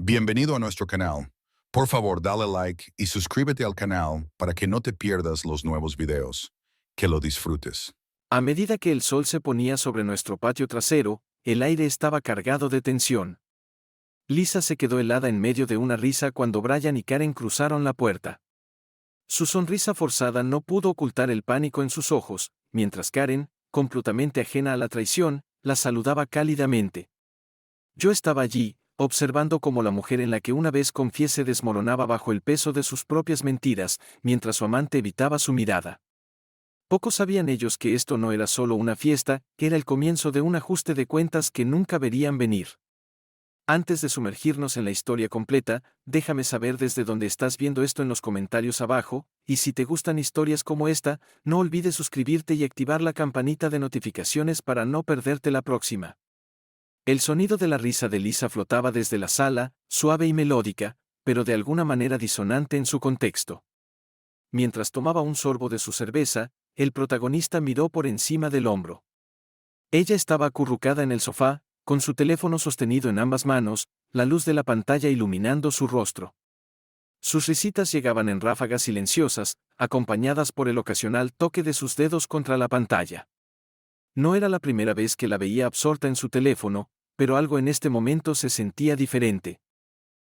Bienvenido a nuestro canal. Por favor, dale like y suscríbete al canal para que no te pierdas los nuevos videos. Que lo disfrutes. A medida que el sol se ponía sobre nuestro patio trasero, el aire estaba cargado de tensión. Lisa se quedó helada en medio de una risa cuando Brian y Karen cruzaron la puerta. Su sonrisa forzada no pudo ocultar el pánico en sus ojos, mientras Karen, completamente ajena a la traición, la saludaba cálidamente. Yo estaba allí, observando cómo la mujer en la que una vez confié se desmoronaba bajo el peso de sus propias mentiras, mientras su amante evitaba su mirada. Pocos sabían ellos que esto no era solo una fiesta, que era el comienzo de un ajuste de cuentas que nunca verían venir. Antes de sumergirnos en la historia completa, déjame saber desde dónde estás viendo esto en los comentarios abajo, y si te gustan historias como esta, no olvides suscribirte y activar la campanita de notificaciones para no perderte la próxima. El sonido de la risa de Lisa flotaba desde la sala, suave y melódica, pero de alguna manera disonante en su contexto. Mientras tomaba un sorbo de su cerveza, el protagonista miró por encima del hombro. Ella estaba acurrucada en el sofá, con su teléfono sostenido en ambas manos, la luz de la pantalla iluminando su rostro. Sus risitas llegaban en ráfagas silenciosas, acompañadas por el ocasional toque de sus dedos contra la pantalla. No era la primera vez que la veía absorta en su teléfono, pero algo en este momento se sentía diferente.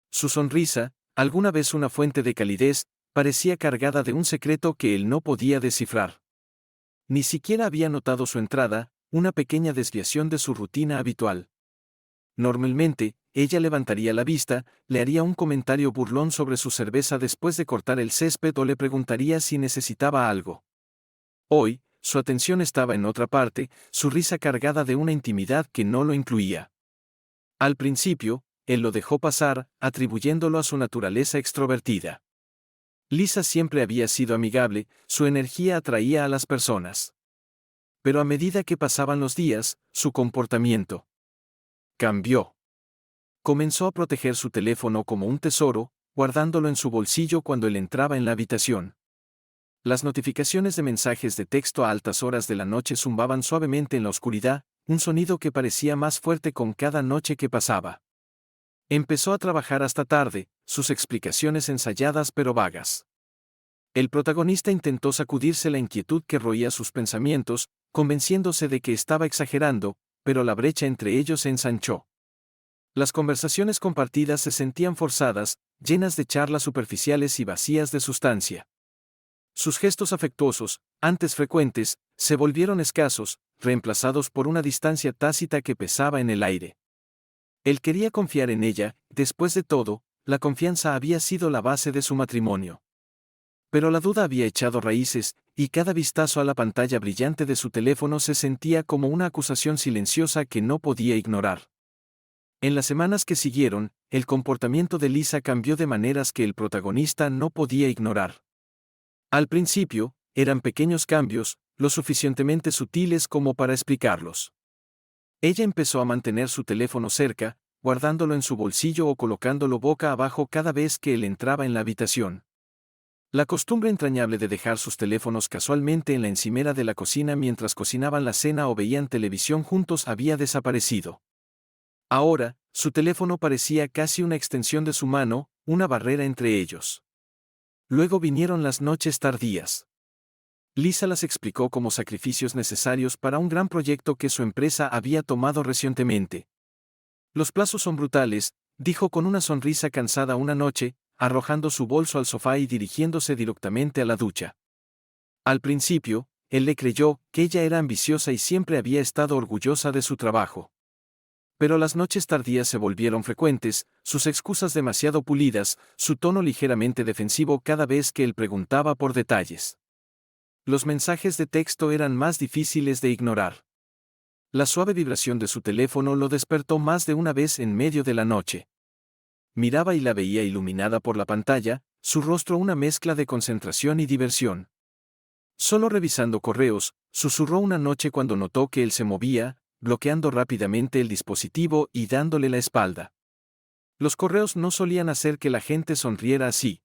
Su sonrisa, alguna vez una fuente de calidez, parecía cargada de un secreto que él no podía descifrar. Ni siquiera había notado su entrada, una pequeña desviación de su rutina habitual. Normalmente, ella levantaría la vista, le haría un comentario burlón sobre su cerveza después de cortar el césped o le preguntaría si necesitaba algo. Hoy, su atención estaba en otra parte, su risa cargada de una intimidad que no lo incluía. Al principio, él lo dejó pasar, atribuyéndolo a su naturaleza extrovertida. Lisa siempre había sido amigable, su energía atraía a las personas. Pero a medida que pasaban los días, su comportamiento cambió. Comenzó a proteger su teléfono como un tesoro, guardándolo en su bolsillo cuando él entraba en la habitación. Las notificaciones de mensajes de texto a altas horas de la noche zumbaban suavemente en la oscuridad, un sonido que parecía más fuerte con cada noche que pasaba. Empezó a trabajar hasta tarde, sus explicaciones ensayadas pero vagas. El protagonista intentó sacudirse la inquietud que roía sus pensamientos, convenciéndose de que estaba exagerando, pero la brecha entre ellos se ensanchó. Las conversaciones compartidas se sentían forzadas, llenas de charlas superficiales y vacías de sustancia. Sus gestos afectuosos, antes frecuentes, se volvieron escasos, reemplazados por una distancia tácita que pesaba en el aire. Él quería confiar en ella, después de todo, la confianza había sido la base de su matrimonio. Pero la duda había echado raíces, y cada vistazo a la pantalla brillante de su teléfono se sentía como una acusación silenciosa que no podía ignorar. En las semanas que siguieron, el comportamiento de Lisa cambió de maneras que el protagonista no podía ignorar. Al principio, eran pequeños cambios, lo suficientemente sutiles como para explicarlos. Ella empezó a mantener su teléfono cerca, guardándolo en su bolsillo o colocándolo boca abajo cada vez que él entraba en la habitación. La costumbre entrañable de dejar sus teléfonos casualmente en la encimera de la cocina mientras cocinaban la cena o veían televisión juntos había desaparecido. Ahora, su teléfono parecía casi una extensión de su mano, una barrera entre ellos. Luego vinieron las noches tardías. Lisa las explicó como sacrificios necesarios para un gran proyecto que su empresa había tomado recientemente. Los plazos son brutales, dijo con una sonrisa cansada una noche, arrojando su bolso al sofá y dirigiéndose directamente a la ducha. Al principio, él le creyó que ella era ambiciosa y siempre había estado orgullosa de su trabajo. Pero las noches tardías se volvieron frecuentes, sus excusas demasiado pulidas, su tono ligeramente defensivo cada vez que él preguntaba por detalles. Los mensajes de texto eran más difíciles de ignorar. La suave vibración de su teléfono lo despertó más de una vez en medio de la noche. Miraba y la veía iluminada por la pantalla, su rostro una mezcla de concentración y diversión. Solo revisando correos, susurró una noche cuando notó que él se movía, bloqueando rápidamente el dispositivo y dándole la espalda. Los correos no solían hacer que la gente sonriera así.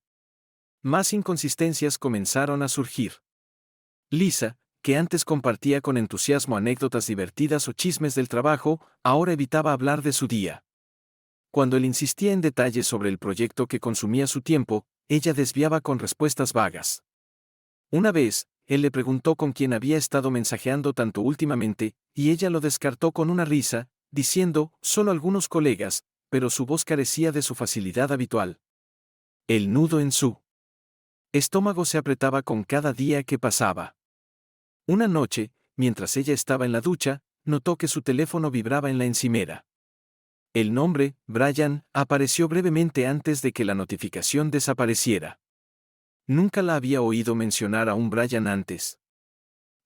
Más inconsistencias comenzaron a surgir. Lisa, que antes compartía con entusiasmo anécdotas divertidas o chismes del trabajo, ahora evitaba hablar de su día. Cuando él insistía en detalles sobre el proyecto que consumía su tiempo, ella desviaba con respuestas vagas. Una vez, él le preguntó con quién había estado mensajeando tanto últimamente, y ella lo descartó con una risa, diciendo, solo algunos colegas, pero su voz carecía de su facilidad habitual. El nudo en su estómago se apretaba con cada día que pasaba. Una noche, mientras ella estaba en la ducha, notó que su teléfono vibraba en la encimera. El nombre, Brian, apareció brevemente antes de que la notificación desapareciera. Nunca la había oído mencionar a un Brian antes.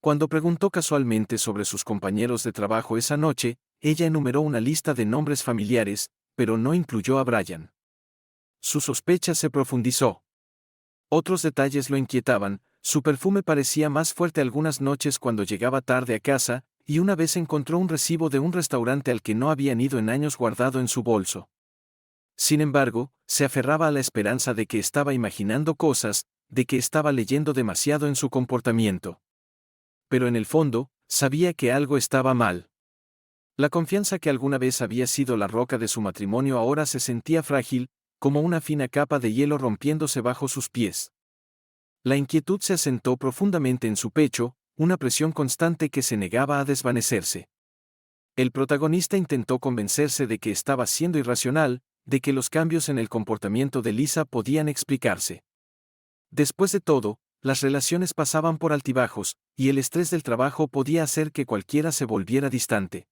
Cuando preguntó casualmente sobre sus compañeros de trabajo esa noche, ella enumeró una lista de nombres familiares, pero no incluyó a Brian. Su sospecha se profundizó. Otros detalles lo inquietaban, su perfume parecía más fuerte algunas noches cuando llegaba tarde a casa, y una vez encontró un recibo de un restaurante al que no habían ido en años guardado en su bolso. Sin embargo, se aferraba a la esperanza de que estaba imaginando cosas, de que estaba leyendo demasiado en su comportamiento. Pero en el fondo, sabía que algo estaba mal. La confianza que alguna vez había sido la roca de su matrimonio ahora se sentía frágil, como una fina capa de hielo rompiéndose bajo sus pies. La inquietud se asentó profundamente en su pecho, una presión constante que se negaba a desvanecerse. El protagonista intentó convencerse de que estaba siendo irracional, de que los cambios en el comportamiento de Lisa podían explicarse. Después de todo, las relaciones pasaban por altibajos, y el estrés del trabajo podía hacer que cualquiera se volviera distante.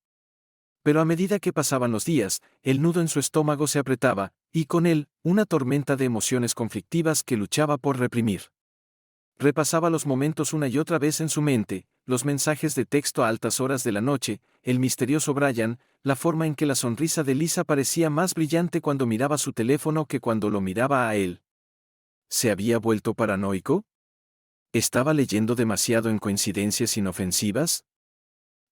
Pero a medida que pasaban los días, el nudo en su estómago se apretaba, y con él, una tormenta de emociones conflictivas que luchaba por reprimir. Repasaba los momentos una y otra vez en su mente, los mensajes de texto a altas horas de la noche, el misterioso Brian, la forma en que la sonrisa de Lisa parecía más brillante cuando miraba su teléfono que cuando lo miraba a él. ¿Se había vuelto paranoico? ¿Estaba leyendo demasiado en coincidencias inofensivas?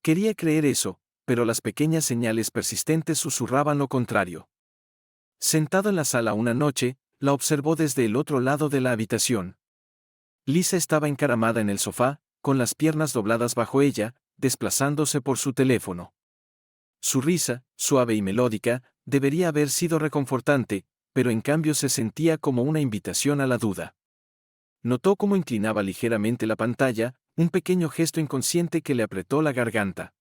Quería creer eso, pero las pequeñas señales persistentes susurraban lo contrario. Sentado en la sala una noche, la observó desde el otro lado de la habitación. Lisa estaba encaramada en el sofá, con las piernas dobladas bajo ella, desplazándose por su teléfono. Su risa, suave y melódica, debería haber sido reconfortante, pero en cambio se sentía como una invitación a la duda. Notó cómo inclinaba ligeramente la pantalla, un pequeño gesto inconsciente que le apretó la garganta.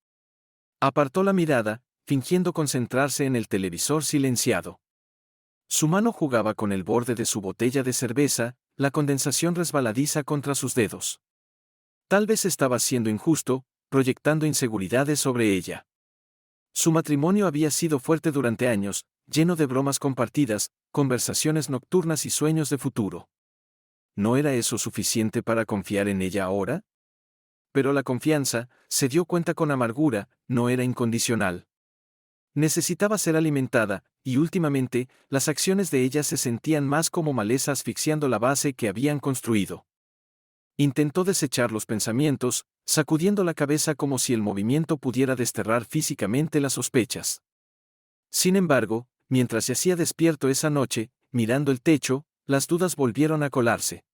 Apartó la mirada, fingiendo concentrarse en el televisor silenciado. Su mano jugaba con el borde de su botella de cerveza, la condensación resbaladiza contra sus dedos. Tal vez estaba siendo injusto, proyectando inseguridades sobre ella. Su matrimonio había sido fuerte durante años, lleno de bromas compartidas, conversaciones nocturnas y sueños de futuro. ¿No era eso suficiente para confiar en ella ahora? Pero la confianza, se dio cuenta con amargura, no era incondicional. Necesitaba ser alimentada, y últimamente, las acciones de ella se sentían más como maleza asfixiando la base que habían construido. Intentó desechar los pensamientos, sacudiendo la cabeza como si el movimiento pudiera desterrar físicamente las sospechas. Sin embargo, mientras yacía despierto esa noche, mirando el techo, las dudas volvieron a colarse.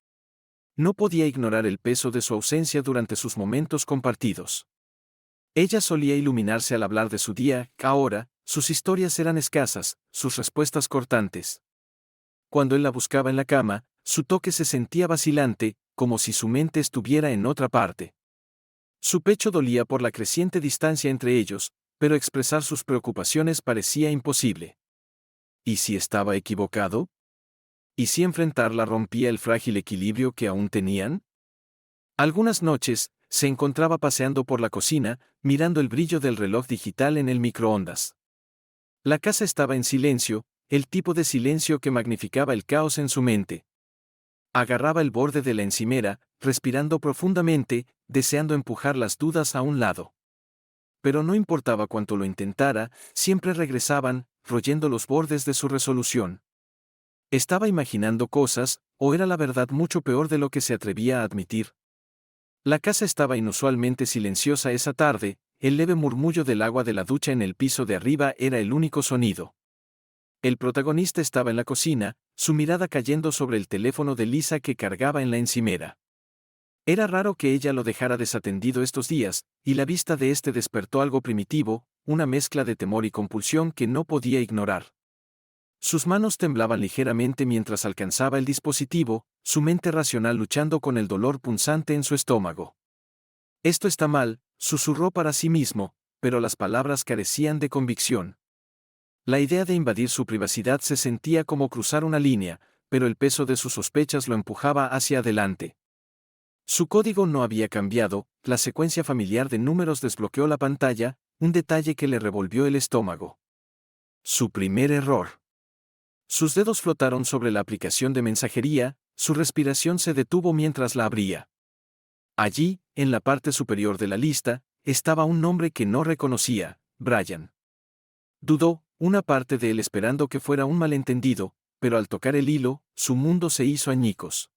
No podía ignorar el peso de su ausencia durante sus momentos compartidos. Ella solía iluminarse al hablar de su día, ahora, sus historias eran escasas, sus respuestas cortantes. Cuando él la buscaba en la cama, su toque se sentía vacilante, como si su mente estuviera en otra parte. Su pecho dolía por la creciente distancia entre ellos, pero expresar sus preocupaciones parecía imposible. ¿Y si estaba equivocado? ¿Y si enfrentarla rompía el frágil equilibrio que aún tenían? Algunas noches, se encontraba paseando por la cocina, mirando el brillo del reloj digital en el microondas. La casa estaba en silencio, el tipo de silencio que magnificaba el caos en su mente. Agarraba el borde de la encimera, respirando profundamente, deseando empujar las dudas a un lado. Pero no importaba cuánto lo intentara, siempre regresaban, royendo los bordes de su resolución. ¿Estaba imaginando cosas, o era la verdad mucho peor de lo que se atrevía a admitir? La casa estaba inusualmente silenciosa esa tarde, el leve murmullo del agua de la ducha en el piso de arriba era el único sonido. El protagonista estaba en la cocina, su mirada cayendo sobre el teléfono de Lisa que cargaba en la encimera. Era raro que ella lo dejara desatendido estos días, y la vista de este despertó algo primitivo, una mezcla de temor y compulsión que no podía ignorar. Sus manos temblaban ligeramente mientras alcanzaba el dispositivo, su mente racional luchando con el dolor punzante en su estómago. Esto está mal, susurró para sí mismo, pero las palabras carecían de convicción. La idea de invadir su privacidad se sentía como cruzar una línea, pero el peso de sus sospechas lo empujaba hacia adelante. Su código no había cambiado, la secuencia familiar de números desbloqueó la pantalla, un detalle que le revolvió el estómago. Su primer error. Sus dedos flotaron sobre la aplicación de mensajería, su respiración se detuvo mientras la abría. Allí, en la parte superior de la lista, estaba un nombre que no reconocía, Brian. Dudó, una parte de él esperando que fuera un malentendido, pero al tocar el hilo, su mundo se hizo añicos.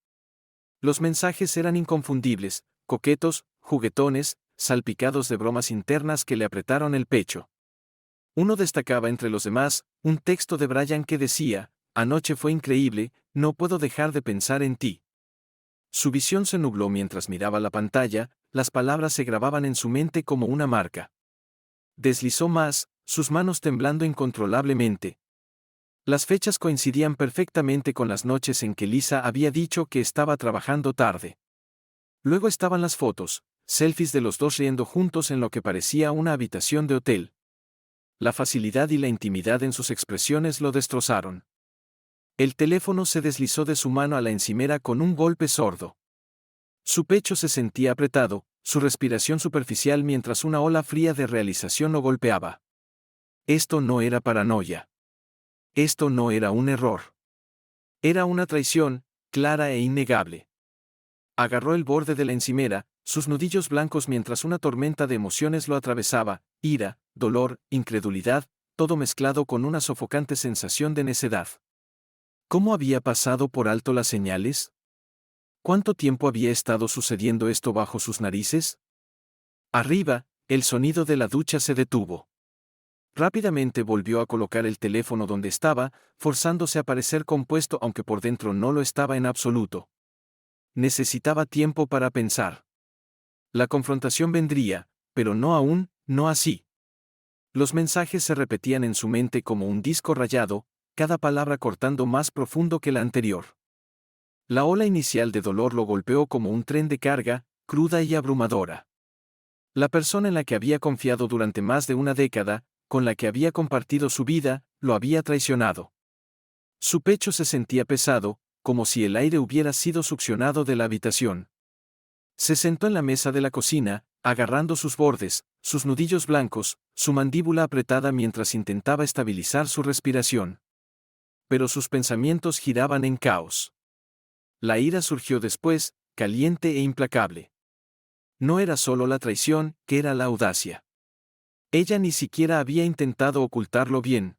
Los mensajes eran inconfundibles, coquetos, juguetones, salpicados de bromas internas que le apretaron el pecho. Uno destacaba entre los demás, un texto de Brian que decía: «Anoche fue increíble, no puedo dejar de pensar en ti». Su visión se nubló mientras miraba la pantalla, las palabras se grababan en su mente como una marca. Deslizó más, sus manos temblando incontrolablemente. Las fechas coincidían perfectamente con las noches en que Lisa había dicho que estaba trabajando tarde. Luego estaban las fotos, selfies de los dos riendo juntos en lo que parecía una habitación de hotel. La facilidad y la intimidad en sus expresiones lo destrozaron. El teléfono se deslizó de su mano a la encimera con un golpe sordo. Su pecho se sentía apretado, su respiración superficial mientras una ola fría de realización lo golpeaba. Esto no era paranoia. Esto no era un error. Era una traición, clara e innegable. Agarró el borde de la encimera, sus nudillos blancos mientras una tormenta de emociones lo atravesaba, ira, dolor, incredulidad, todo mezclado con una sofocante sensación de necedad. ¿Cómo había pasado por alto las señales? ¿Cuánto tiempo había estado sucediendo esto bajo sus narices? Arriba, el sonido de la ducha se detuvo. Rápidamente volvió a colocar el teléfono donde estaba, forzándose a parecer compuesto aunque por dentro no lo estaba en absoluto. Necesitaba tiempo para pensar. La confrontación vendría, pero no aún, no así. Los mensajes se repetían en su mente como un disco rayado, cada palabra cortando más profundo que la anterior. La ola inicial de dolor lo golpeó como un tren de carga, cruda y abrumadora. La persona en la que había confiado durante más de una década, con la que había compartido su vida, lo había traicionado. Su pecho se sentía pesado, como si el aire hubiera sido succionado de la habitación. Se sentó en la mesa de la cocina, agarrando sus bordes, sus nudillos blancos, su mandíbula apretada mientras intentaba estabilizar su respiración. Pero sus pensamientos giraban en caos. La ira surgió después, caliente e implacable. No era solo la traición, que era la audacia. Ella ni siquiera había intentado ocultarlo bien.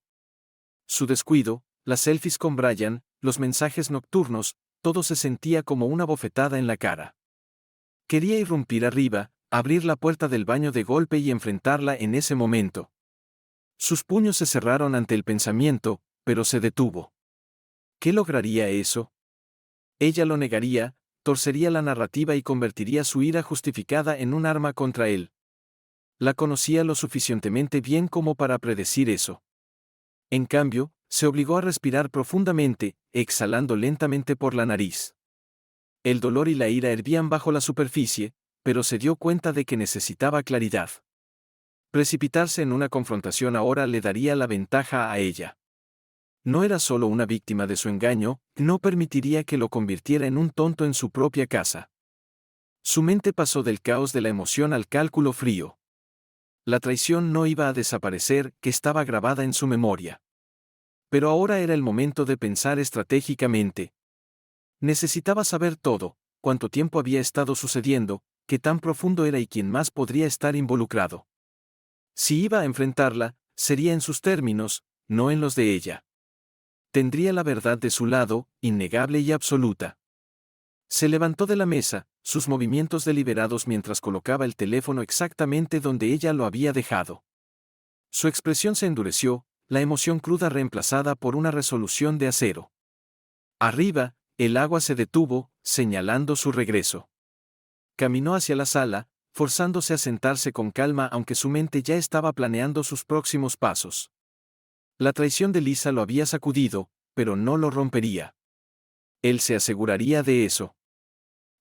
Su descuido, las selfies con Brian, los mensajes nocturnos, todo se sentía como una bofetada en la cara. Quería irrumpir arriba, abrir la puerta del baño de golpe y enfrentarla en ese momento. Sus puños se cerraron ante el pensamiento, pero se detuvo. ¿Qué lograría eso? Ella lo negaría, torcería la narrativa y convertiría su ira justificada en un arma contra él. La conocía lo suficientemente bien como para predecir eso. En cambio, se obligó a respirar profundamente, exhalando lentamente por la nariz. El dolor y la ira hervían bajo la superficie, pero se dio cuenta de que necesitaba claridad. Precipitarse en una confrontación ahora le daría la ventaja a ella. No era solo una víctima de su engaño, no permitiría que lo convirtiera en un tonto en su propia casa. Su mente pasó del caos de la emoción al cálculo frío. La traición no iba a desaparecer, que estaba grabada en su memoria. Pero ahora era el momento de pensar estratégicamente. Necesitaba saber todo, cuánto tiempo había estado sucediendo, qué tan profundo era y quién más podría estar involucrado. Si iba a enfrentarla, sería en sus términos, no en los de ella. Tendría la verdad de su lado, innegable y absoluta. Se levantó de la mesa, sus movimientos deliberados mientras colocaba el teléfono exactamente donde ella lo había dejado. Su expresión se endureció, la emoción cruda reemplazada por una resolución de acero. Arriba, el agua se detuvo, señalando su regreso. Caminó hacia la sala, forzándose a sentarse con calma aunque su mente ya estaba planeando sus próximos pasos. La traición de Lisa lo había sacudido, pero no lo rompería. Él se aseguraría de eso.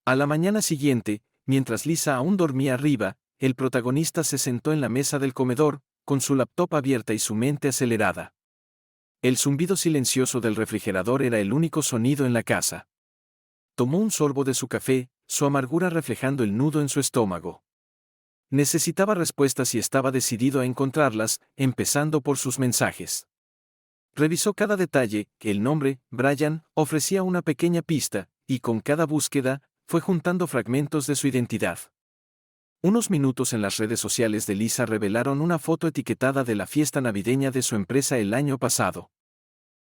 A la mañana siguiente, mientras Lisa aún dormía arriba, el protagonista se sentó en la mesa del comedor, con su laptop abierta y su mente acelerada. El zumbido silencioso del refrigerador era el único sonido en la casa. Tomó un sorbo de su café, su amargura reflejando el nudo en su estómago. Necesitaba respuestas y estaba decidido a encontrarlas, empezando por sus mensajes. Revisó cada detalle, el nombre, Brian, ofrecía una pequeña pista, y con cada búsqueda, fue juntando fragmentos de su identidad. Unos minutos en las redes sociales de Lisa revelaron una foto etiquetada de la fiesta navideña de su empresa el año pasado.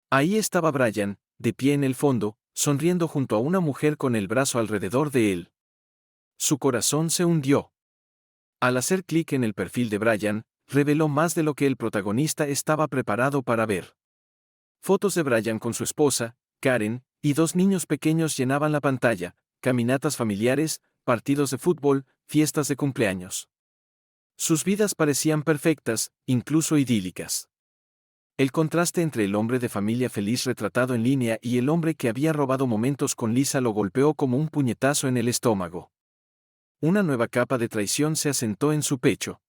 Ahí estaba Brian, de pie en el fondo, sonriendo junto a una mujer con el brazo alrededor de él. Su corazón se hundió. Al hacer clic en el perfil de Brian, reveló más de lo que el protagonista estaba preparado para ver. Fotos de Brian con su esposa, Karen, y dos niños pequeños llenaban la pantalla, caminatas familiares, partidos de fútbol, fiestas de cumpleaños. Sus vidas parecían perfectas, incluso idílicas. El contraste entre el hombre de familia feliz retratado en línea y el hombre que había robado momentos con Lisa lo golpeó como un puñetazo en el estómago. Una nueva capa de traición se asentó en su pecho.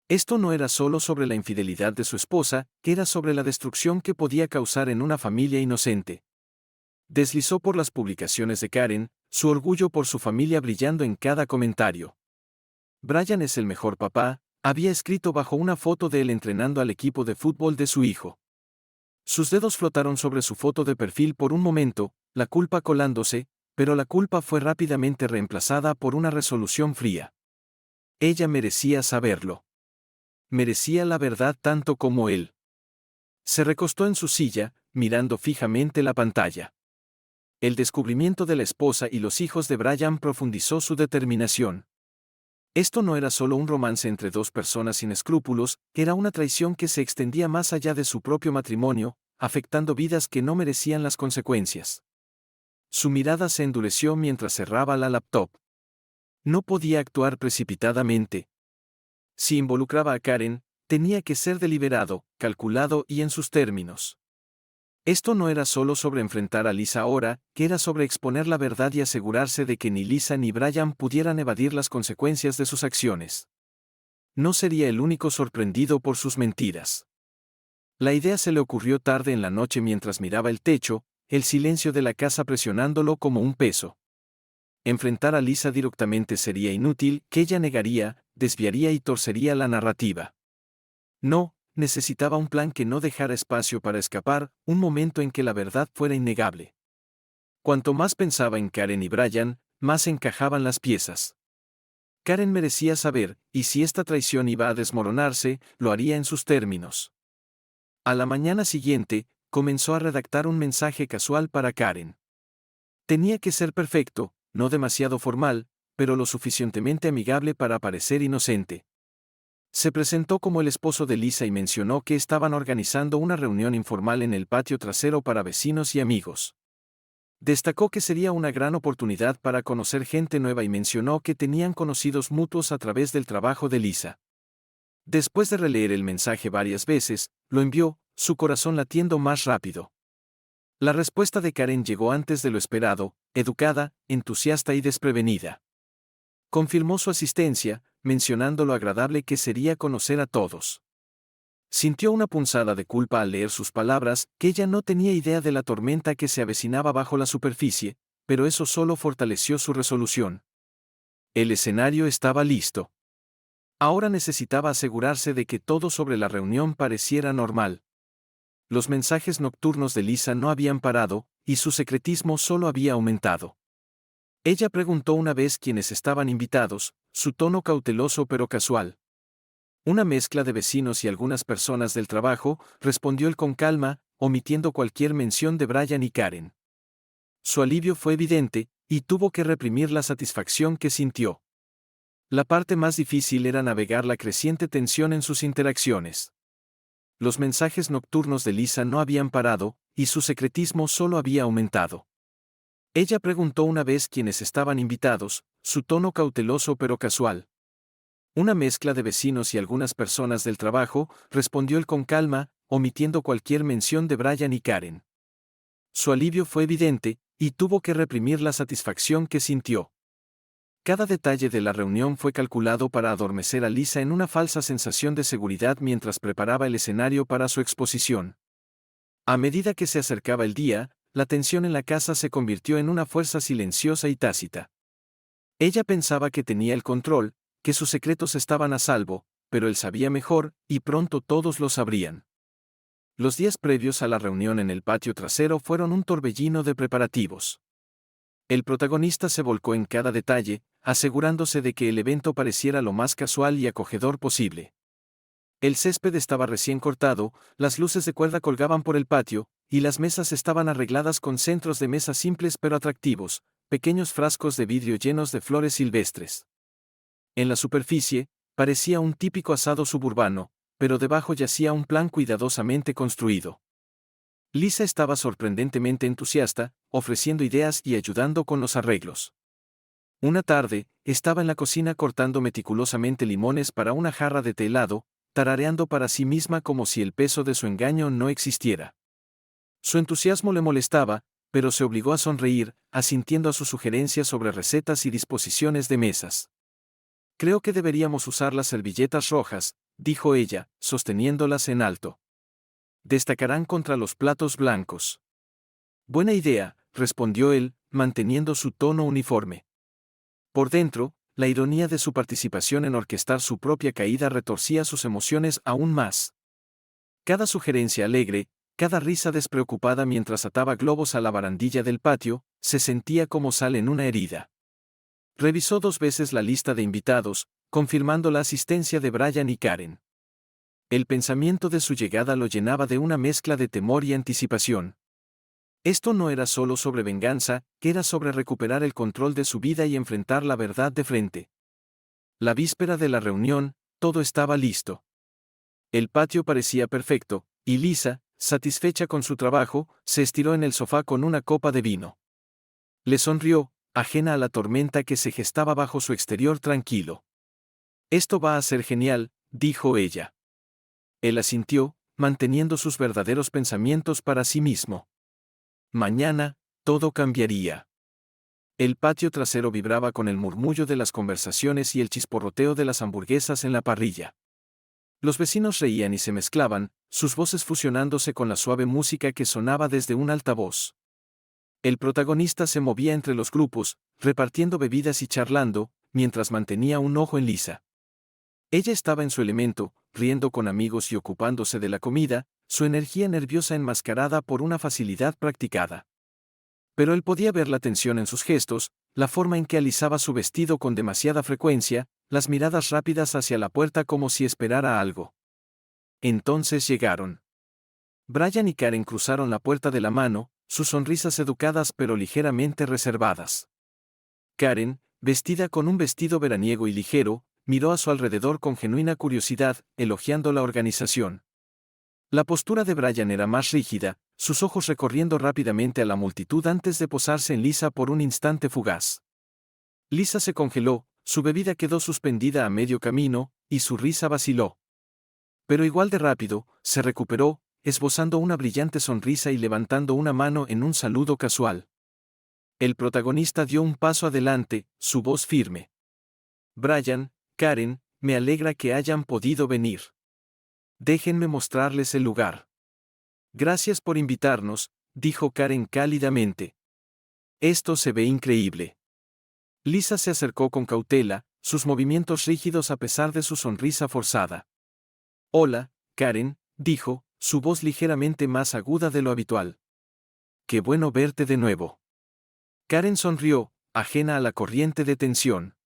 Esto no era solo sobre la infidelidad de su esposa, era sobre la destrucción que podía causar en una familia inocente. Deslizó por las publicaciones de Karen, su orgullo por su familia brillando en cada comentario. Brian es el mejor papá, había escrito bajo una foto de él entrenando al equipo de fútbol de su hijo. Sus dedos flotaron sobre su foto de perfil por un momento, la culpa colándose, pero la culpa fue rápidamente reemplazada por una resolución fría. Ella merecía saberlo. Merecía la verdad tanto como él. Se recostó en su silla, mirando fijamente la pantalla. El descubrimiento de la esposa y los hijos de Brian profundizó su determinación. Esto no era solo un romance entre dos personas sin escrúpulos, era una traición que se extendía más allá de su propio matrimonio, afectando vidas que no merecían las consecuencias. Su mirada se endureció mientras cerraba la laptop. No podía actuar precipitadamente. Si involucraba a Karen, tenía que ser deliberado, calculado y en sus términos. Esto no era solo sobre enfrentar a Lisa ahora, que era sobre exponer la verdad y asegurarse de que ni Lisa ni Brian pudieran evadir las consecuencias de sus acciones. No sería el único sorprendido por sus mentiras. La idea se le ocurrió tarde en la noche mientras miraba el techo, el silencio de la casa presionándolo como un peso. Enfrentar a Lisa directamente sería inútil, que ella negaría, desviaría y torcería la narrativa. No, necesitaba un plan que no dejara espacio para escapar, un momento en que la verdad fuera innegable. Cuanto más pensaba en Karen y Brian, más encajaban las piezas. Karen merecía saber, y si esta traición iba a desmoronarse, lo haría en sus términos. A la mañana siguiente, comenzó a redactar un mensaje casual para Karen. Tenía que ser perfecto, no demasiado formal, pero lo suficientemente amigable para parecer inocente. Se presentó como el esposo de Lisa y mencionó que estaban organizando una reunión informal en el patio trasero para vecinos y amigos. Destacó que sería una gran oportunidad para conocer gente nueva y mencionó que tenían conocidos mutuos a través del trabajo de Lisa. Después de releer el mensaje varias veces, lo envió, su corazón latiendo más rápido. La respuesta de Karen llegó antes de lo esperado, educada, entusiasta y desprevenida. Confirmó su asistencia, mencionando lo agradable que sería conocer a todos. Sintió una punzada de culpa al leer sus palabras, que ella no tenía idea de la tormenta que se avecinaba bajo la superficie, pero eso solo fortaleció su resolución. El escenario estaba listo. Ahora necesitaba asegurarse de que todo sobre la reunión pareciera normal. Los mensajes nocturnos de Lisa no habían parado, y su secretismo solo había aumentado. Ella preguntó una vez quiénes estaban invitados, su tono cauteloso pero casual. Una mezcla de vecinos y algunas personas del trabajo, respondió él con calma, omitiendo cualquier mención de Brian y Karen. Su alivio fue evidente, y tuvo que reprimir la satisfacción que sintió. La parte más difícil era navegar la creciente tensión en sus interacciones. Los mensajes nocturnos de Lisa no habían parado, y su secretismo solo había aumentado. Ella preguntó una vez quiénes estaban invitados, su tono cauteloso pero casual. Una mezcla de vecinos y algunas personas del trabajo, respondió él con calma, omitiendo cualquier mención de Brian y Karen. Su alivio fue evidente, y tuvo que reprimir la satisfacción que sintió. Cada detalle de la reunión fue calculado para adormecer a Lisa en una falsa sensación de seguridad mientras preparaba el escenario para su exposición. A medida que se acercaba el día, la tensión en la casa se convirtió en una fuerza silenciosa y tácita. Ella pensaba que tenía el control, que sus secretos estaban a salvo, pero él sabía mejor, y pronto todos lo sabrían. Los días previos a la reunión en el patio trasero fueron un torbellino de preparativos. El protagonista se volcó en cada detalle, asegurándose de que el evento pareciera lo más casual y acogedor posible. El césped estaba recién cortado, las luces de cuerda colgaban por el patio, y las mesas estaban arregladas con centros de mesa simples pero atractivos, pequeños frascos de vidrio llenos de flores silvestres. En la superficie, parecía un típico asado suburbano, pero debajo yacía un plan cuidadosamente construido. Lisa estaba sorprendentemente entusiasta, ofreciendo ideas y ayudando con los arreglos. Una tarde, estaba en la cocina cortando meticulosamente limones para una jarra de té helado, tarareando para sí misma como si el peso de su engaño no existiera. Su entusiasmo le molestaba, pero se obligó a sonreír, asintiendo a sus sugerencias sobre recetas y disposiciones de mesas. Creo que deberíamos usar las servilletas rojas, dijo ella, sosteniéndolas en alto. Destacarán contra los platos blancos. Buena idea, respondió él, manteniendo su tono uniforme. Por dentro, la ironía de su participación en orquestar su propia caída retorcía sus emociones aún más. Cada sugerencia alegre, cada risa despreocupada mientras ataba globos a la barandilla del patio, se sentía como sal en una herida. Revisó 2 veces la lista de invitados, confirmando la asistencia de Brian y Karen. El pensamiento de su llegada lo llenaba de una mezcla de temor y anticipación. Esto no era solo sobre venganza, era sobre recuperar el control de su vida y enfrentar la verdad de frente. La víspera de la reunión, todo estaba listo. El patio parecía perfecto, y Lisa, satisfecha con su trabajo, se estiró en el sofá con una copa de vino. Le sonrió, ajena a la tormenta que se gestaba bajo su exterior tranquilo. Esto va a ser genial, dijo ella. Él asintió, manteniendo sus verdaderos pensamientos para sí mismo. Mañana, todo cambiaría. El patio trasero vibraba con el murmullo de las conversaciones y el chisporroteo de las hamburguesas en la parrilla. Los vecinos reían y se mezclaban, sus voces fusionándose con la suave música que sonaba desde un altavoz. El protagonista se movía entre los grupos, repartiendo bebidas y charlando, mientras mantenía un ojo en Lisa. Ella estaba en su elemento, riendo con amigos y ocupándose de la comida, su energía nerviosa enmascarada por una facilidad practicada. Pero él podía ver la tensión en sus gestos, la forma en que alisaba su vestido con demasiada frecuencia, las miradas rápidas hacia la puerta como si esperara algo. Entonces llegaron. Brian y Karen cruzaron la puerta de la mano, sus sonrisas educadas pero ligeramente reservadas. Karen, vestida con un vestido veraniego y ligero, miró a su alrededor con genuina curiosidad, elogiando la organización. La postura de Brian era más rígida, sus ojos recorriendo rápidamente a la multitud antes de posarse en Lisa por un instante fugaz. Lisa se congeló, su bebida quedó suspendida a medio camino, y su risa vaciló. Pero igual de rápido, se recuperó, esbozando una brillante sonrisa y levantando una mano en un saludo casual. El protagonista dio un paso adelante, su voz firme. Brian, Karen, me alegra que hayan podido venir. Déjenme mostrarles el lugar. Gracias por invitarnos, dijo Karen cálidamente. Esto se ve increíble. Lisa se acercó con cautela, sus movimientos rígidos a pesar de su sonrisa forzada. Hola, Karen, dijo, su voz ligeramente más aguda de lo habitual. Qué bueno verte de nuevo. Karen sonrió, ajena a la corriente de tensión.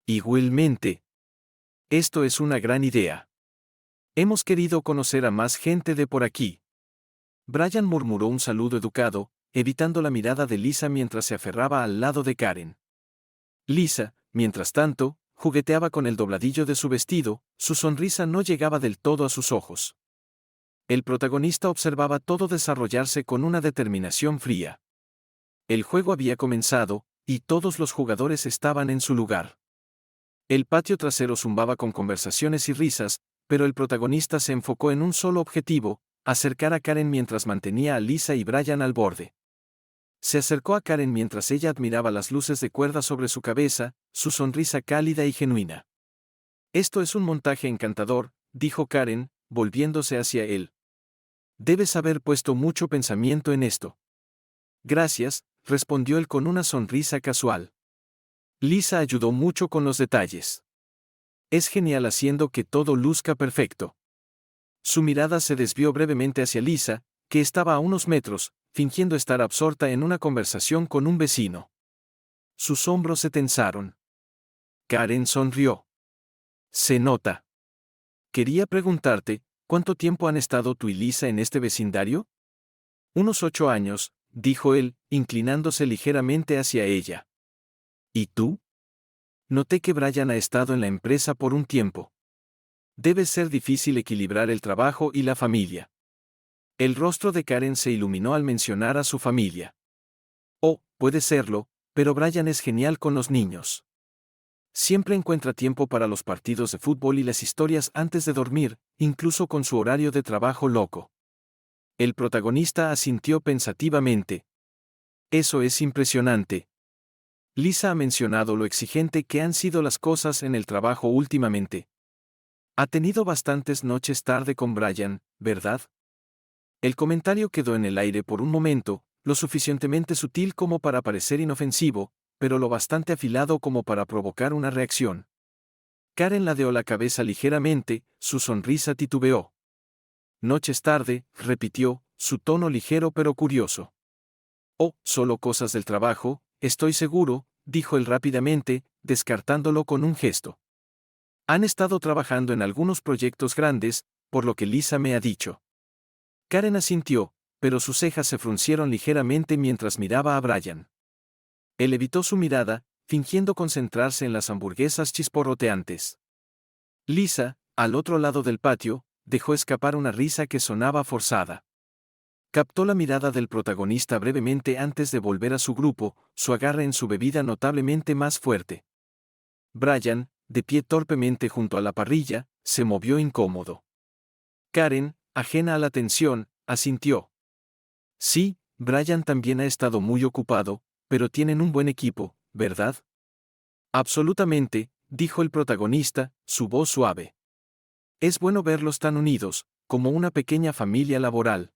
Igualmente. Esto es una gran idea. Hemos querido conocer a más gente de por aquí. Brian murmuró un saludo educado, evitando la mirada de Lisa mientras se aferraba al lado de Karen. Lisa, mientras tanto, jugueteaba con el dobladillo de su vestido, su sonrisa no llegaba del todo a sus ojos. El protagonista observaba todo desarrollarse con una determinación fría. El juego había comenzado, y todos los jugadores estaban en su lugar. El patio trasero zumbaba con conversaciones y risas, pero el protagonista se enfocó en un solo objetivo: acercar a Karen mientras mantenía a Lisa y Brian al borde. Se acercó a Karen mientras ella admiraba las luces de cuerda sobre su cabeza, su sonrisa cálida y genuina. «Esto es un montaje encantador», dijo Karen, volviéndose hacia él. «Debes haber puesto mucho pensamiento en esto». «Gracias», respondió él con una sonrisa casual. Lisa ayudó mucho con los detalles. Es genial haciendo que todo luzca perfecto. Su mirada se desvió brevemente hacia Lisa, que estaba a unos metros, fingiendo estar absorta en una conversación con un vecino. Sus hombros se tensaron. Karen sonrió. «Se nota. Quería preguntarte, ¿cuánto tiempo han estado tú y Lisa en este vecindario?» «Unos 8 años», dijo él, inclinándose ligeramente hacia ella. «¿Y tú?» «Noté que Brian ha estado en la empresa por un tiempo. Debe ser difícil equilibrar el trabajo y la familia». El rostro de Karen se iluminó al mencionar a su familia. «Oh, puede serlo, pero Brian es genial con los niños. Siempre encuentra tiempo para los partidos de fútbol y las historias antes de dormir, incluso con su horario de trabajo loco». El protagonista asintió pensativamente. «Eso es impresionante». Lisa ha mencionado lo exigente que han sido las cosas en el trabajo últimamente. Ha tenido bastantes noches tarde con Brian, ¿verdad? El comentario quedó en el aire por un momento, lo suficientemente sutil como para parecer inofensivo, pero lo bastante afilado como para provocar una reacción. Karen ladeó la cabeza ligeramente, su sonrisa titubeó. «Noches tarde», repitió, su tono ligero pero curioso. «Oh, solo cosas del trabajo, estoy seguro», dijo él rápidamente, descartándolo con un gesto. «Han estado trabajando en algunos proyectos grandes, por lo que Lisa me ha dicho». Karen asintió, pero sus cejas se fruncieron ligeramente mientras miraba a Brian. Él evitó su mirada, fingiendo concentrarse en las hamburguesas chisporroteantes. Lisa, al otro lado del patio, dejó escapar una risa que sonaba forzada. Captó la mirada del protagonista brevemente antes de volver a su grupo, su agarre en su bebida notablemente más fuerte. Brian, de pie torpemente junto a la parrilla, se movió incómodo. Karen, ajena a la tensión, asintió. «Sí, Brian también ha estado muy ocupado, pero tienen un buen equipo, ¿verdad?» «Absolutamente», dijo el protagonista, su voz suave. «Es bueno verlos tan unidos, como una pequeña familia laboral».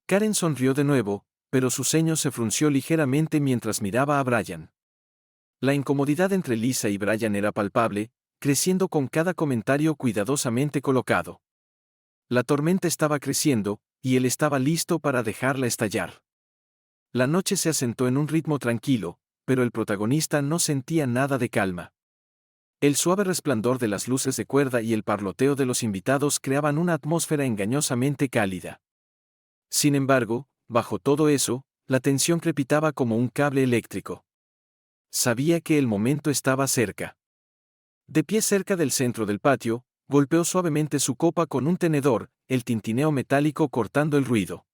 Karen sonrió de nuevo, pero su ceño se frunció ligeramente mientras miraba a Brian. La incomodidad entre Lisa y Brian era palpable, creciendo con cada comentario cuidadosamente colocado. La tormenta estaba creciendo, y él estaba listo para dejarla estallar. La noche se asentó en un ritmo tranquilo, pero el protagonista no sentía nada de calma. El suave resplandor de las luces de cuerda y el parloteo de los invitados creaban una atmósfera engañosamente cálida. Sin embargo, bajo todo eso, la tensión crepitaba como un cable eléctrico. Sabía que el momento estaba cerca. De pie cerca del centro del patio, golpeó suavemente su copa con un tenedor, el tintineo metálico cortando el ruido.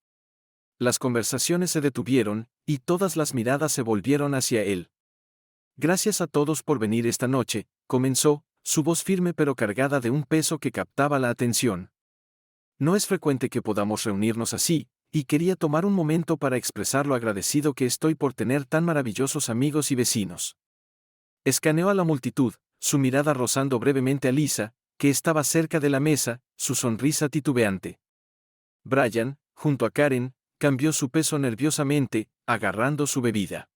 Las conversaciones se detuvieron, y todas las miradas se volvieron hacia él. «Gracias a todos por venir esta noche», comenzó, su voz firme pero cargada de un peso que captaba la atención. «No es frecuente que podamos reunirnos así, y quería tomar un momento para expresar lo agradecido que estoy por tener tan maravillosos amigos y vecinos». Escaneó a la multitud, su mirada rozando brevemente a Lisa, que estaba cerca de la mesa, su sonrisa titubeante. Brian, junto a Karen, cambió su peso nerviosamente, agarrando su bebida.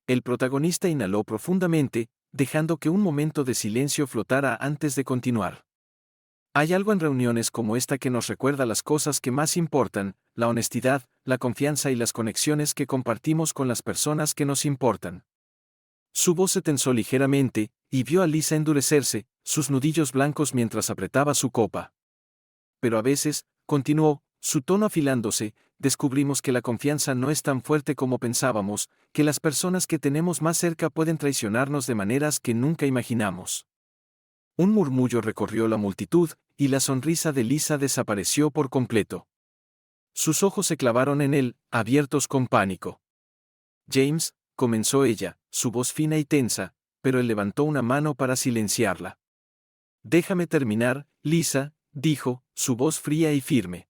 El protagonista inhaló profundamente, dejando que un momento de silencio flotara antes de continuar. «Hay algo en reuniones como esta que nos recuerda las cosas que más importan, la honestidad, la confianza y las conexiones que compartimos con las personas que nos importan». Su voz se tensó ligeramente, y vio a Lisa endurecerse, sus nudillos blancos mientras apretaba su copa. «Pero a veces», continuó, su tono afilándose, «descubrimos que la confianza no es tan fuerte como pensábamos, que las personas que tenemos más cerca pueden traicionarnos de maneras que nunca imaginamos». Un murmullo recorrió la multitud, y la sonrisa de Lisa desapareció por completo. Sus ojos se clavaron en él, abiertos con pánico. «James», comenzó ella, su voz fina y tensa, pero él levantó una mano para silenciarla. Déjame terminar, Lisa, dijo, su voz fría y firme.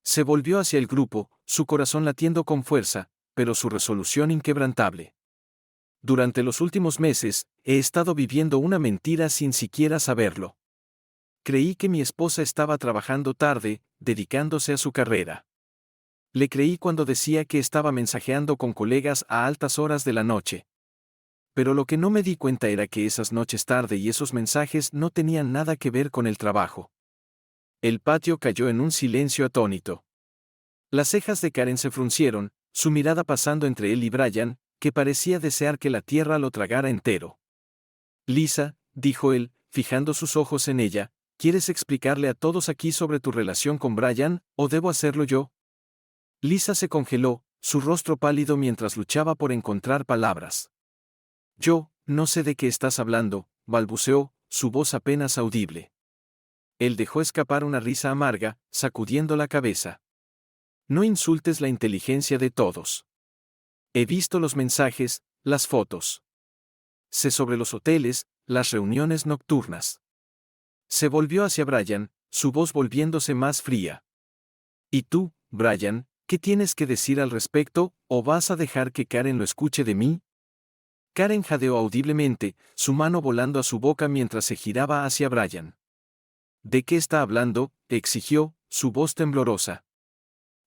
Se volvió hacia el grupo, su corazón latiendo con fuerza, pero su resolución inquebrantable. Durante los últimos meses, he estado viviendo una mentira sin siquiera saberlo. Creí que mi esposa estaba trabajando tarde, dedicándose a su carrera. Le creí cuando decía que estaba mensajeando con colegas a altas horas de la noche. Pero lo que no me di cuenta era que esas noches tarde y esos mensajes no tenían nada que ver con el trabajo. El patio cayó en un silencio atónito. Las cejas de Karen se fruncieron, su mirada pasando entre él y Brian, que parecía desear que la tierra lo tragara entero. Lisa, dijo él, fijando sus ojos en ella, ¿quieres explicarle a todos aquí sobre tu relación con Brian, o debo hacerlo yo? Lisa se congeló, su rostro pálido mientras luchaba por encontrar palabras. Yo, no sé de qué estás hablando, balbuceó, su voz apenas audible. Él dejó escapar una risa amarga, sacudiendo la cabeza. No insultes la inteligencia de todos. He visto los mensajes, las fotos. Sé sobre los hoteles, las reuniones nocturnas. Se volvió hacia Brian, su voz volviéndose más fría. ¿Y tú, Brian, qué tienes que decir al respecto, o vas a dejar que Karen lo escuche de mí? Karen jadeó audiblemente, su mano volando a su boca mientras se giraba hacia Brian. ¿De qué está hablando?, exigió, su voz temblorosa.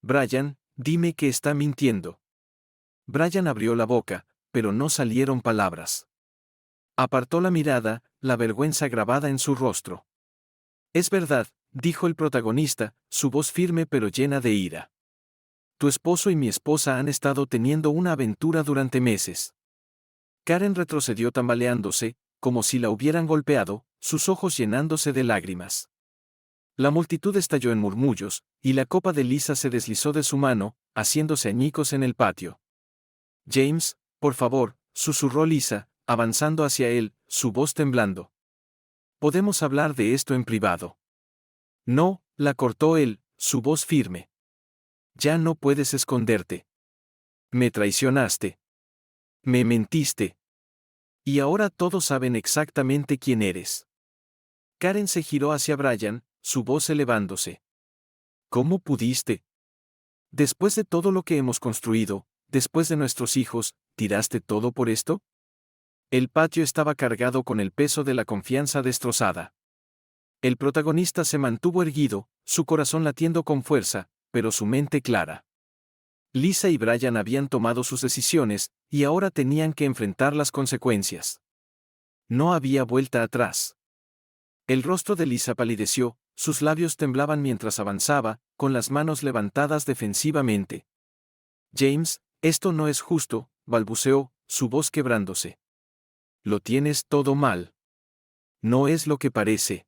Brian, dime que está mintiendo. Brian abrió la boca, pero no salieron palabras. Apartó la mirada, la vergüenza grabada en su rostro. Es verdad, dijo el protagonista, su voz firme pero llena de ira. Tu esposo y mi esposa han estado teniendo una aventura durante meses. Karen retrocedió tambaleándose, como si la hubieran golpeado, sus ojos llenándose de lágrimas. La multitud estalló en murmullos, y la copa de Lisa se deslizó de su mano, haciéndose añicos en el patio. James, por favor, susurró Lisa, avanzando hacia él, su voz temblando. Podemos hablar de esto en privado. No, la cortó él, su voz firme. Ya no puedes esconderte. Me traicionaste. Me mentiste. Y ahora todos saben exactamente quién eres. Karen se giró hacia Brian, su voz elevándose. ¿Cómo pudiste? Después de todo lo que hemos construido, después de nuestros hijos, ¿tiraste todo por esto? El patio estaba cargado con el peso de la confianza destrozada. El protagonista se mantuvo erguido, su corazón latiendo con fuerza, pero su mente clara. Lisa y Brian habían tomado sus decisiones, y ahora tenían que enfrentar las consecuencias. No había vuelta atrás. El rostro de Lisa palideció, sus labios temblaban mientras avanzaba, con las manos levantadas defensivamente. James, esto no es justo, balbuceó, su voz quebrándose. Lo tienes todo mal. No es lo que parece.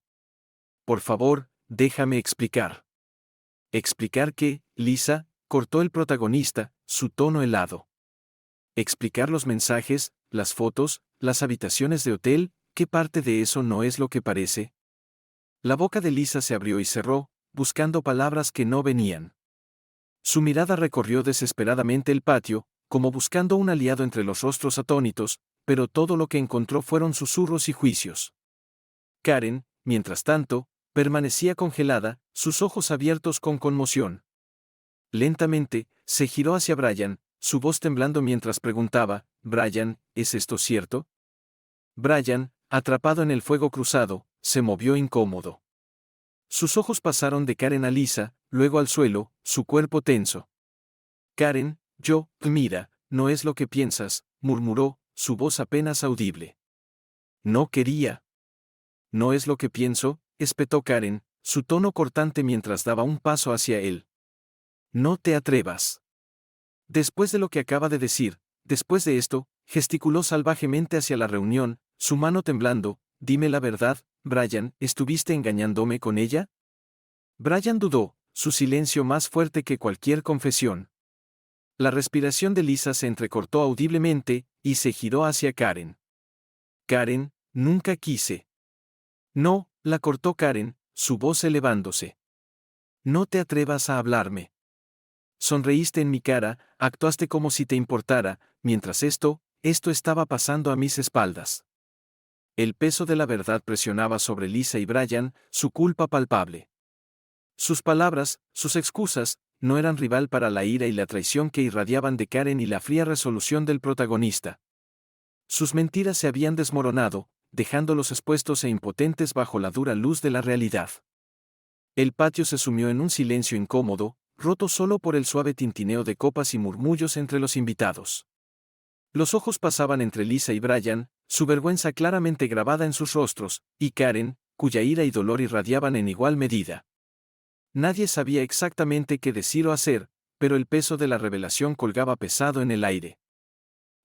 Por favor, déjame explicar. ¿Explicar qué, Lisa?, cortó el protagonista, su tono helado. ¿Explicar los mensajes, las fotos, las habitaciones de hotel? ¿Qué parte de eso no es lo que parece? La boca de Lisa se abrió y cerró, buscando palabras que no venían. Su mirada recorrió desesperadamente el patio, como buscando un aliado entre los rostros atónitos, pero todo lo que encontró fueron susurros y juicios. Karen, mientras tanto, permanecía congelada, sus ojos abiertos con conmoción. Lentamente, se giró hacia Brian, su voz temblando mientras preguntaba, «Brian, ¿es esto cierto?» Brian, atrapado en el fuego cruzado, se movió incómodo. Sus ojos pasaron de Karen a Lisa, luego al suelo, su cuerpo tenso. Karen, mira, no es lo que piensas, murmuró, su voz apenas audible. No quería. No es lo que pienso, espetó Karen, su tono cortante mientras daba un paso hacia él. No te atrevas. Después de lo que acaba de decir, después de esto, gesticuló salvajemente hacia la reunión, su mano temblando, dime la verdad, Brian, ¿estuviste engañándome con ella? Brian dudó, su silencio más fuerte que cualquier confesión. La respiración de Lisa se entrecortó audiblemente, y se giró hacia Karen. Karen, nunca quise. No, la cortó Karen, su voz elevándose. No te atrevas a hablarme. Sonreíste en mi cara, actuaste como si te importara, mientras esto esto estaba pasando a mis espaldas. El peso de la verdad presionaba sobre Lisa y Brian, su culpa palpable. Sus palabras, sus excusas, no eran rival para la ira y la traición que irradiaban de Karen y la fría resolución del protagonista. Sus mentiras se habían desmoronado, dejándolos expuestos e impotentes bajo la dura luz de la realidad. El patio se sumió en un silencio incómodo, roto solo por el suave tintineo de copas y murmullos entre los invitados. Los ojos pasaban entre Lisa y Brian, su vergüenza claramente grabada en sus rostros, y Karen, cuya ira y dolor irradiaban en igual medida. Nadie sabía exactamente qué decir o hacer, pero el peso de la revelación colgaba pesado en el aire.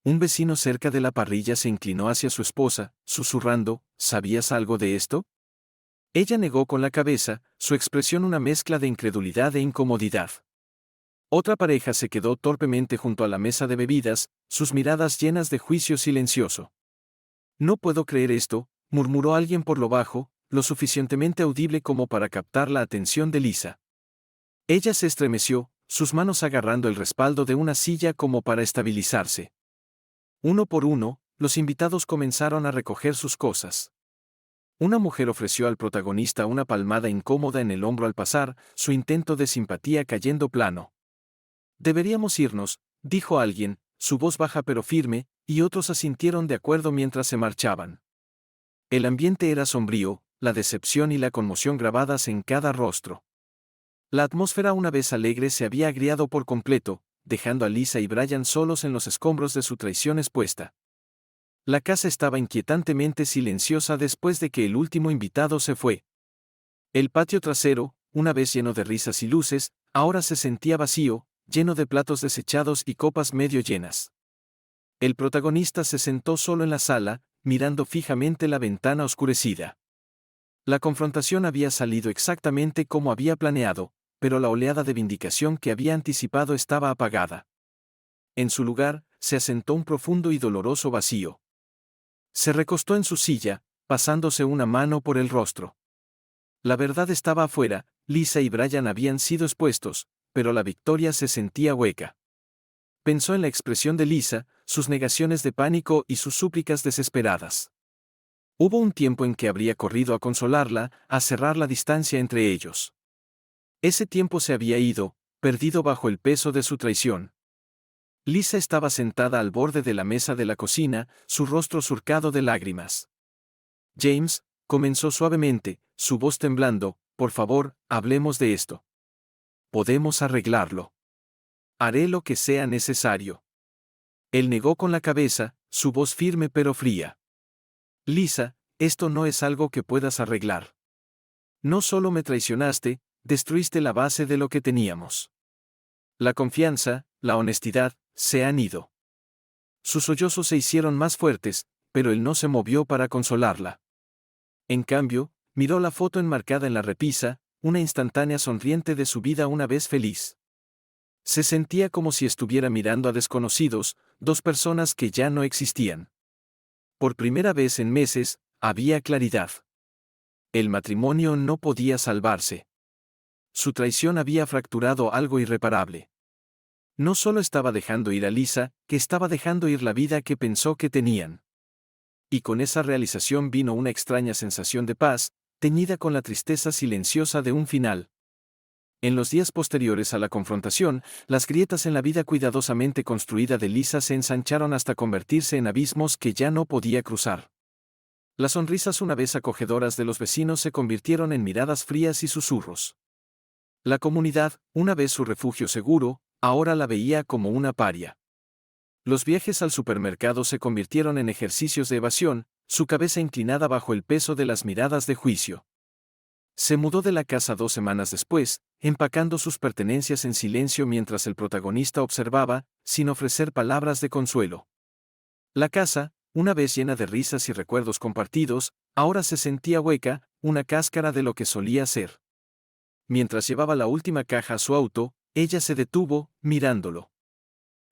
Un vecino cerca de la parrilla se inclinó hacia su esposa, susurrando, ¿sabías algo de esto? Ella negó con la cabeza, su expresión una mezcla de incredulidad e incomodidad. Otra pareja se quedó torpemente junto a la mesa de bebidas, sus miradas llenas de juicio silencioso. No puedo creer esto, murmuró alguien por lo bajo, lo suficientemente audible como para captar la atención de Lisa. Ella se estremeció, sus manos agarrando el respaldo de una silla como para estabilizarse. Uno por uno, los invitados comenzaron a recoger sus cosas. Una mujer ofreció al protagonista una palmada incómoda en el hombro al pasar, su intento de simpatía cayendo plano. Deberíamos irnos, dijo alguien, su voz baja pero firme, y otros asintieron de acuerdo mientras se marchaban. El ambiente era sombrío, la decepción y la conmoción grabadas en cada rostro. La atmósfera una vez alegre se había agriado por completo, dejando a Lisa y Brian solos en los escombros de su traición expuesta. La casa estaba inquietantemente silenciosa después de que el último invitado se fue. El patio trasero, una vez lleno de risas y luces, ahora se sentía vacío, lleno de platos desechados y copas medio llenas. El protagonista se sentó solo en la sala, mirando fijamente la ventana oscurecida. La confrontación había salido exactamente como había planeado, pero la oleada de vindicación que había anticipado estaba apagada. En su lugar, se asentó un profundo y doloroso vacío. Se recostó en su silla, pasándose una mano por el rostro. La verdad estaba afuera, Lisa y Brian habían sido expuestos, pero la victoria se sentía hueca. Pensó en la expresión de Lisa, sus negaciones de pánico y sus súplicas desesperadas. Hubo un tiempo en que habría corrido a consolarla, a cerrar la distancia entre ellos. Ese tiempo se había ido, perdido bajo el peso de su traición. Lisa estaba sentada al borde de la mesa de la cocina, su rostro surcado de lágrimas. James, comenzó suavemente, su voz temblando, por favor, hablemos de esto. Podemos arreglarlo. Haré lo que sea necesario. Él negó con la cabeza, su voz firme pero fría. Lisa, esto no es algo que puedas arreglar. No solo me traicionaste, destruiste la base de lo que teníamos. La confianza, la honestidad, se han ido. Sus sollozos se hicieron más fuertes, pero él no se movió para consolarla. En cambio, miró la foto enmarcada en la repisa, una instantánea sonriente de su vida una vez feliz. Se sentía como si estuviera mirando a desconocidos, dos personas que ya no existían. Por primera vez en meses, había claridad. El matrimonio no podía salvarse. Su traición había fracturado algo irreparable. No solo estaba dejando ir a Lisa, que estaba dejando ir la vida que pensó que tenían. Y con esa realización vino una extraña sensación de paz, teñida con la tristeza silenciosa de un final. En los días posteriores a la confrontación, las grietas en la vida cuidadosamente construida de Lisa se ensancharon hasta convertirse en abismos que ya no podía cruzar. Las sonrisas una vez acogedoras de los vecinos se convirtieron en miradas frías y susurros. La comunidad, una vez su refugio seguro, ahora la veía como una paria. Los viajes al supermercado se convirtieron en ejercicios de evasión, su cabeza inclinada bajo el peso de las miradas de juicio. Se mudó de la casa 2 semanas después, empacando sus pertenencias en silencio mientras el protagonista observaba, sin ofrecer palabras de consuelo. La casa, una vez llena de risas y recuerdos compartidos, ahora se sentía hueca, una cáscara de lo que solía ser. Mientras llevaba la última caja a su auto, ella se detuvo, mirándolo.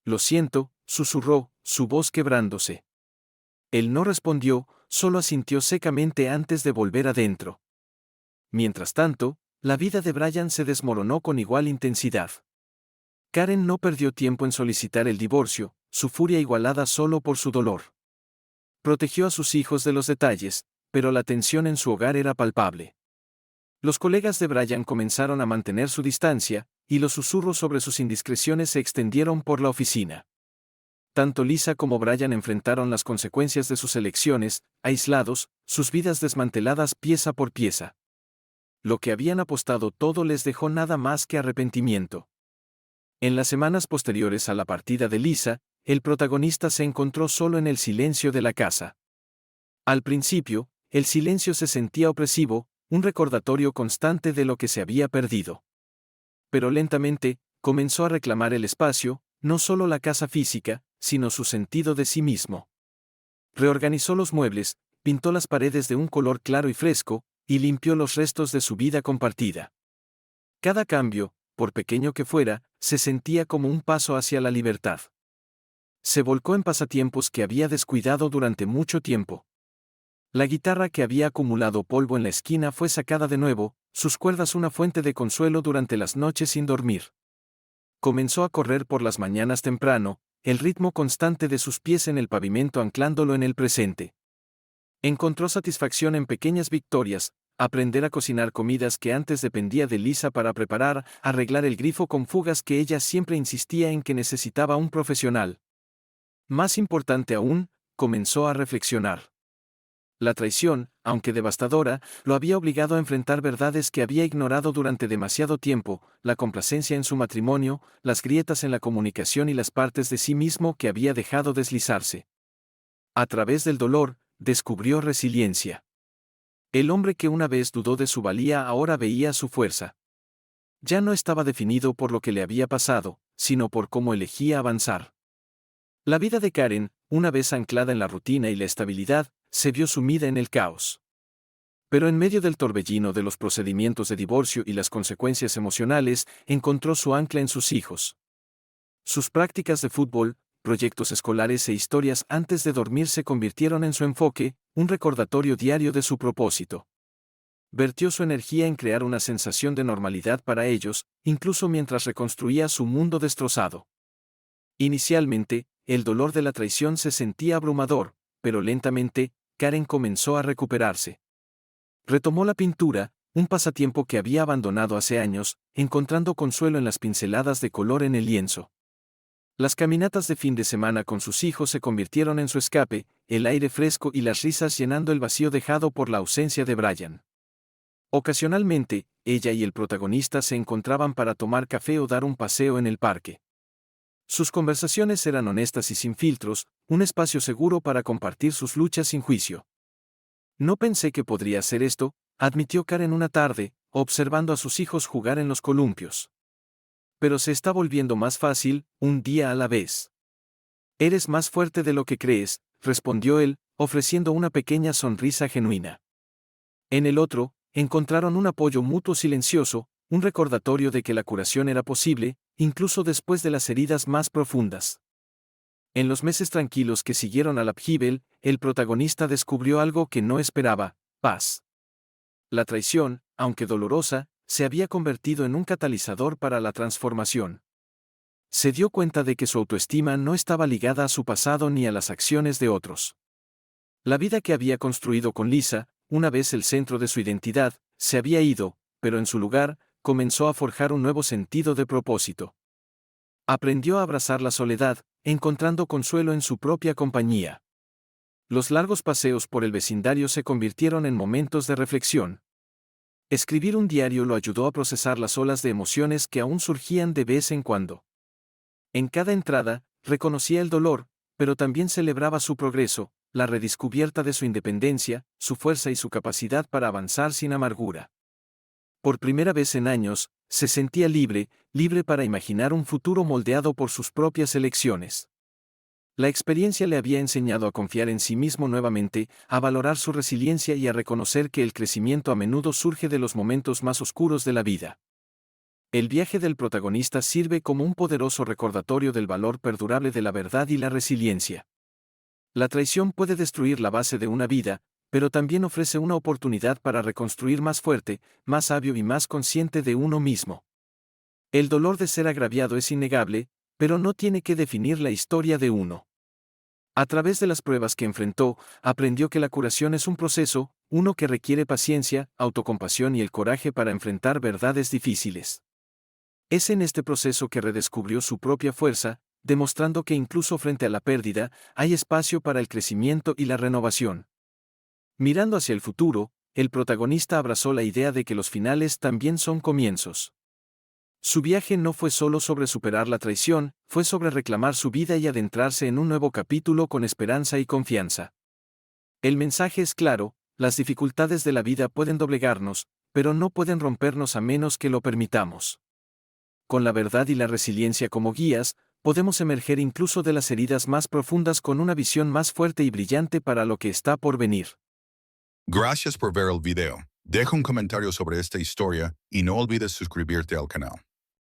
Lo siento, susurró, su voz quebrándose. Él no respondió, solo asintió secamente antes de volver adentro. Mientras tanto, la vida de Brian se desmoronó con igual intensidad. Karen no perdió tiempo en solicitar el divorcio, su furia igualada solo por su dolor. Protegió a sus hijos de los detalles, pero la tensión en su hogar era palpable. Los colegas de Brian comenzaron a mantener su distancia, y los susurros sobre sus indiscreciones se extendieron por la oficina. Tanto Lisa como Brian enfrentaron las consecuencias de sus elecciones, aislados, sus vidas desmanteladas pieza por pieza. Lo que habían apostado todo les dejó nada más que arrepentimiento. En las semanas posteriores a la partida de Lisa, el protagonista se encontró solo en el silencio de la casa. Al principio, el silencio se sentía opresivo, un recordatorio constante de lo que se había perdido. Pero lentamente, comenzó a reclamar el espacio, no solo la casa física, sino su sentido de sí mismo. Reorganizó los muebles, pintó las paredes de un color claro y fresco, y limpió los restos de su vida compartida. Cada cambio, por pequeño que fuera, se sentía como un paso hacia la libertad. Se volcó en pasatiempos que había descuidado durante mucho tiempo. La guitarra que había acumulado polvo en la esquina fue sacada de nuevo, sus cuerdas una fuente de consuelo durante las noches sin dormir. Comenzó a correr por las mañanas temprano, el ritmo constante de sus pies en el pavimento anclándolo en el presente. Encontró satisfacción en pequeñas victorias, aprender a cocinar comidas que antes dependía de Lisa para preparar, arreglar el grifo con fugas que ella siempre insistía en que necesitaba un profesional. Más importante aún, comenzó a reflexionar. La traición, aunque devastadora, lo había obligado a enfrentar verdades que había ignorado durante demasiado tiempo, la complacencia en su matrimonio, las grietas en la comunicación y las partes de sí mismo que había dejado deslizarse. A través del dolor, descubrió resiliencia. El hombre que una vez dudó de su valía ahora veía su fuerza. Ya no estaba definido por lo que le había pasado, sino por cómo elegía avanzar. La vida de Karen, una vez anclada en la rutina y la estabilidad, se vio sumida en el caos. Pero en medio del torbellino de los procedimientos de divorcio y las consecuencias emocionales, encontró su ancla en sus hijos. Sus prácticas de fútbol, proyectos escolares e historias antes de dormir se convirtieron en su enfoque, un recordatorio diario de su propósito. Vertió su energía en crear una sensación de normalidad para ellos, incluso mientras reconstruía su mundo destrozado. Inicialmente, el dolor de la traición se sentía abrumador, pero lentamente, Karen comenzó a recuperarse. Retomó la pintura, un pasatiempo que había abandonado hace años, encontrando consuelo en las pinceladas de color en el lienzo. Las caminatas de fin de semana con sus hijos se convirtieron en su escape, el aire fresco y las risas llenando el vacío dejado por la ausencia de Brian. Ocasionalmente, ella y el protagonista se encontraban para tomar café o dar un paseo en el parque. Sus conversaciones eran honestas y sin filtros, un espacio seguro para compartir sus luchas sin juicio. No pensé que podría hacer esto, admitió Karen una tarde, observando a sus hijos jugar en los columpios. Pero se está volviendo más fácil, un día a la vez. Eres más fuerte de lo que crees, respondió él, ofreciendo una pequeña sonrisa genuina. En el otro, encontraron un apoyo mutuo silencioso, un recordatorio de que la curación era posible, incluso después de las heridas más profundas. En los meses tranquilos que siguieron al upheaval, el protagonista descubrió algo que no esperaba: paz. La traición, aunque dolorosa, se había convertido en un catalizador para la transformación. Se dio cuenta de que su autoestima no estaba ligada a su pasado ni a las acciones de otros. La vida que había construido con Lisa, una vez el centro de su identidad, se había ido, pero en su lugar, comenzó a forjar un nuevo sentido de propósito. Aprendió a abrazar la soledad, encontrando consuelo en su propia compañía. Los largos paseos por el vecindario se convirtieron en momentos de reflexión. Escribir un diario lo ayudó a procesar las olas de emociones que aún surgían de vez en cuando. En cada entrada, reconocía el dolor, pero también celebraba su progreso, la redescubierta de su independencia, su fuerza y su capacidad para avanzar sin amargura. Por primera vez en años, se sentía libre, libre para imaginar un futuro moldeado por sus propias elecciones. La experiencia le había enseñado a confiar en sí mismo nuevamente, a valorar su resiliencia y a reconocer que el crecimiento a menudo surge de los momentos más oscuros de la vida. El viaje del protagonista sirve como un poderoso recordatorio del valor perdurable de la verdad y la resiliencia. La traición puede destruir la base de una vida, pero también ofrece una oportunidad para reconstruir más fuerte, más sabio y más consciente de uno mismo. El dolor de ser agraviado es innegable, pero no tiene que definir la historia de uno. A través de las pruebas que enfrentó, aprendió que la curación es un proceso, uno que requiere paciencia, autocompasión y el coraje para enfrentar verdades difíciles. Es en este proceso que redescubrió su propia fuerza, demostrando que incluso frente a la pérdida, hay espacio para el crecimiento y la renovación. Mirando hacia el futuro, el protagonista abrazó la idea de que los finales también son comienzos. Su viaje no fue solo sobre superar la traición, fue sobre reclamar su vida y adentrarse en un nuevo capítulo con esperanza y confianza. El mensaje es claro: las dificultades de la vida pueden doblegarnos, pero no pueden rompernos a menos que lo permitamos. Con la verdad y la resiliencia como guías, podemos emerger incluso de las heridas más profundas con una visión más fuerte y brillante para lo que está por venir. Gracias por ver el video. Deja un comentario sobre esta historia y no olvides suscribirte al canal.